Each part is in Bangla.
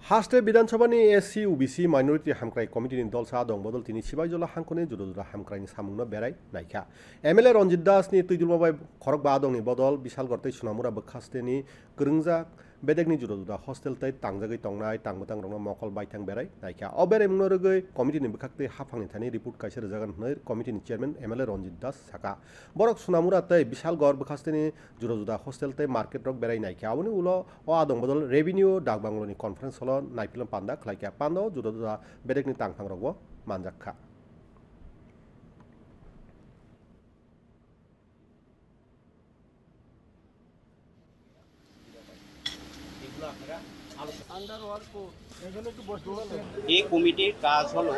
हास्टे विधानसभानि एससी ओबीसी माइनरिटी हामक्राइ कमिटिनि दल सा दं बदल तिनि सिबाइजला हांखोनि जुदा जुदा हामक्राइनि सामुंनो बेराय नायखा एमएलए रंजित दासनि तुइजुलमाबाय खरक बादंनि बदल विशाल गरतै सुनामुरा बखास्तेनि गोरोंजा बेदेगनि जुदा जुदा हस्टेल तै तांजागै तंनाय तांबतां रंना मकल बायथां बेराय नायखा अ बेराय मुंनो रगै कमिटिनि बखाक्तै हाफांनि थानि रिपोर्ट काइसे रजागन नै कमिटिनि चेयरमैन एमएलए रंजित दास साका बरक सुनामुरा तै विशाल गर बखास्तेनि जुदा जुदा हस्टेल तै मार्केट रक बेराय नायखा अबनि उलो अ आदं बदल रेवेन्यू डाकबांगलोनि कन्फरेन्स हल नायफिलम पान्दा खलाइका पान्दा जुदा जुदा बेदेगनि तांफां रगबो मानजाखा এই কমিটির কাজ হলো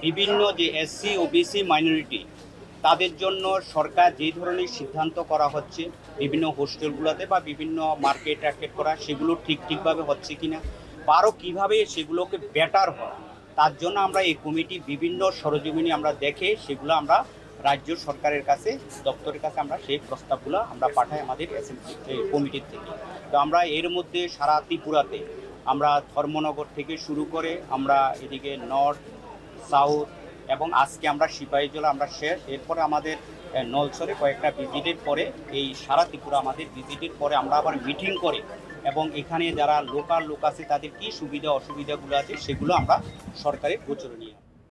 বিভিন্ন যে এসসি ওবিসি মাইনরিটি তাদের জন্য সরকার যে ধরনের সিদ্ধান্ত করা হচ্ছে বিভিন্ন হোস্টেলগুলোতে বা বিভিন্ন মার্কেট করা সেগুলো ঠিকভাবে হচ্ছে কিনা বা আরও কীভাবে সেগুলোকে বেটার হয় তার জন্য আমরা এই কমিটি বিভিন্ন সরজমিনে আমরা দেখে সেগুলো আমরা রাজ্য সরকারের কাছে দপ্তরের কাছে আমরা সেই প্রস্তাবগুলো আমরা পাঠাই আমাদের কমিটির থেকে। তো আমরা এর মধ্যে সারা ত্রিপুরাতে আমরা ধর্মনগর থেকে শুরু করে আমরা এদিকে নর্থ সাউথ এবং আজকে আমরা সিপাহীজলা আমরা শেষ, এরপরে আমাদের নলছরে কয়েকটা ভিজিটের পরে এই সারা ত্রিপুরা আমাদের ভিজিটের পরে আমরা আবার মিটিং করে এবং এখানে যারা লোকাল লোক আছে তাদের কী সুবিধা অসুবিধাগুলো আছে সেগুলো আমরা সরকারের গোচরে নিয়ে